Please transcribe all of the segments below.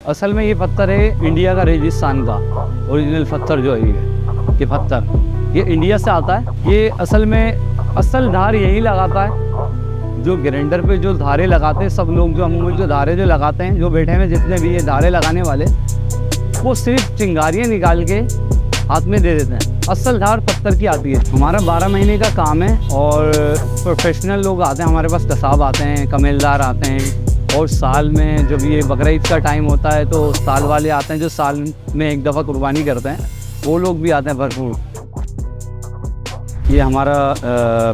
असल में ये पत्थर है इंडिया का, रेगिस्तान का ओरिजिनल पत्थर जो है ये पत्थर ये इंडिया से आता है। ये असल में असल धार यही लगाता है जो ग्राइंडर पे जो धारे लगाते हैं सब लोग, जो अमूमन जो धारे जो लगाते हैं, जो बैठे में जितने भी ये धारे लगाने वाले, वो सिर्फ चिंगारियाँ निकाल के हाथ में दे देते हैं। असल धार पत्थर की आती है। हमारा 12 महीने का काम है और प्रोफेशनल लोग आते हैं हमारे पास, कसाब आते हैं, कमेलदार आते हैं, और साल में जब ये बकरा ईद का टाइम होता है तो साल वाले आते हैं जो साल में एक दफ़ा कुर्बानी करते हैं, वो लोग भी आते हैं भरपूर। ये हमारा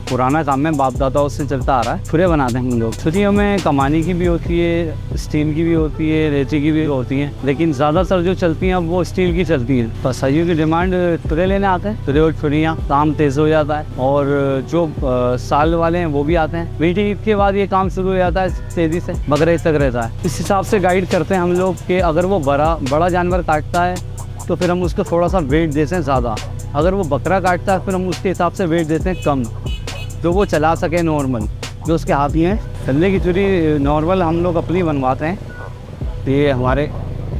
पुराना काम है, बाप दादाओं से चलता आ रहा है। छुरे बनाते हैं हम लोग। छुरियों में कमानी की भी होती है, स्टील की भी होती है, रेती की भी होती है, लेकिन ज़्यादातर जो चलती हैं अब वो स्टील की चलती हैं। पसाइयों की डिमांड छुरे लेने आते हैं, छुरे और छुरियाँ, काम तेज़ हो जाता है। और जो साल वाले हैं वो भी आते हैं। मीठी ईद के बाद ये काम शुरू हो जाता है तेज़ी से, बकरा ईद तक रहता है। इस हिसाब से गाइड करते हैं हम लोग कि अगर वो बड़ा जानवर काटता है तो फिर हम उसको थोड़ा सा वेट देते हैं ज़्यादा, अगर वो बकरा काटता है फिर हम उसके हिसाब से वेट देते हैं कम, जो वो चला सके नॉर्मल। जो उसके हाथी हैं, गले की छुरी नॉर्मल हम लोग अपनी बनवाते हैं। ये हमारे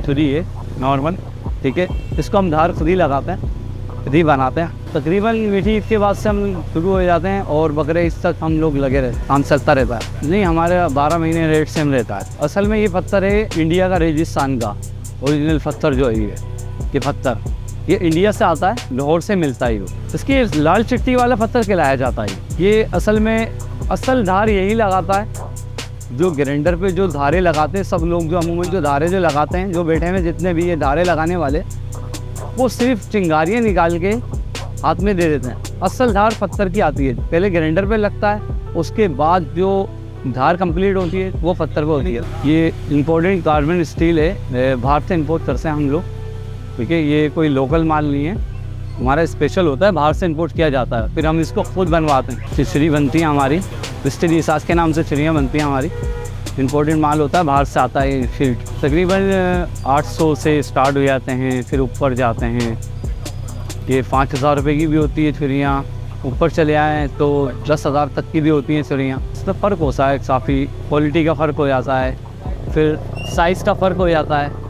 छुरी है नॉर्मल, ठीक है। इसको हम धार खुद ही लगाते हैं, खुद ही बनाते हैं। तकरीबन मीठी ईद के बाद से हम शुरू हो जाते हैं और बकरे ईद तक हम लोग लगे रहते हैं, काम चलता रहता है। नहीं, हमारे 12 महीने रेट सेम रहता है। असल में ये पत्थर है इंडिया का, रेगिस्तान का ओरिजिनल पत्थर जो है ये पत्थर ये इंडिया से आता है, लाहौर से मिलता है। इसकी लाल चिट्टी वाला पत्थर कहलाया जाता है। ये असल में असल धार यही लगाता है जो ग्राइंडर पे जो धारे लगाते हैं सब लोग, जो अमूमन जो धारे जो लगाते हैं, जो बैठे में जितने भी ये धारे लगाने वाले, वो सिर्फ चिंगारियाँ निकाल के हाथ में दे देते हैं। असल धार पत्थर की आती है, पहले ग्राइंडर पे लगता है, उसके बाद जो धार कंप्लीट होती है वो पत्थर पर होती है। ये इम्पोर्टेंट कार्बन स्टील है, बाहर से इम्पोर्ट करते हैं हम लोग, ठीक है। ये कोई लोकल माल नहीं है, हमारा स्पेशल होता है, बाहर से इंपोर्ट किया जाता है, फिर हम इसको खुद बनवाते हैं। चिचड़ी बनती है हमारी, मिस्ट्री सास के नाम से चिड़ियाँ बनती हैं हमारी। इम्पोर्टेंट माल होता है, बाहर से आता है फील्ड। तकरीबन 800 से स्टार्ट हो जाते हैं, फिर ऊपर जाते हैं। ये 5000 रुपये की भी होती है चिड़ियाँ, ऊपर चले आए तो 10,000 तक की भी होती हैं चिड़ियाँ। इसमें फ़र्क होता है, काफ़ी क्वालिटी का फ़र्क हो जाता है, फिर साइज़ का फ़र्क हो जाता है।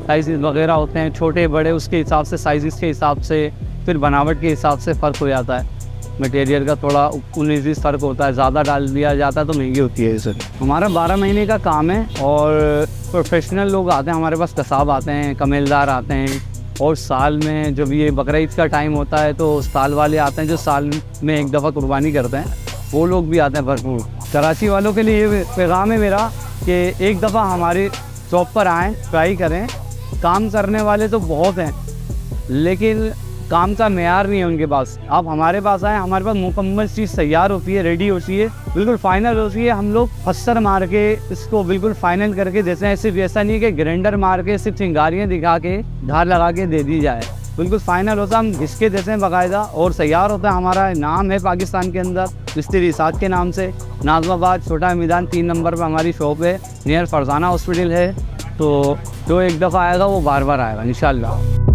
साइज़ वगैरह होते हैं छोटे बड़े, उसके हिसाब से साइज़ के हिसाब से, फिर बनावट के हिसाब से फ़र्क हो जाता है। मटेरियल का थोड़ा 19-20 फ़र्क होता है, ज़्यादा डाल दिया जाता है तो महंगी होती है। सर हमारा 12 महीने का काम है और प्रोफेशनल लोग आते हैं हमारे पास, कसाब आते हैं, कमेलदार आते हैं, और साल में जब ये बकरा ईद का टाइम होता है तो साल वाले आते हैं जो साल में एक दफ़ा कुर्बानी करते हैं, वो लोग भी आते हैं भरपूर। कराची वालों के लिए ये पैगाम है मेरा कि एक दफ़ा हमारे शॉप पर आएँ, ट्राई करें। काम करने वाले तो बहुत हैं लेकिन काम का मेयार नहीं है उनके पास। आप हमारे पास आएँ, हमारे पास मुकम्मल चीज़ तैयार होती है, रेडी होती है, बिल्कुल फाइनल होती है। हम लोग पत्थर मार के इसको बिल्कुल फाइनल करके देते हैं। सिर्फ ऐसा नहीं है कि ग्राइंडर मार के सिर्फ चिंगारियाँ दिखा के धार लगा के दे दी जाए, बिल्कुल फाइनल होता है। हम घिसके देते हैं बाकायदा और तैयार होता है। हमारा नाम है पाकिस्तान के अंदर मिस्त्री साद के नाम से, नाज़माबाद छोटा मैदान 3 नंबर पर हमारी शॉप है, नियर फरजाना हॉस्पिटल है। तो जो एक दफ़ा आएगा वो बार बार आएगा इंशाल्लाह।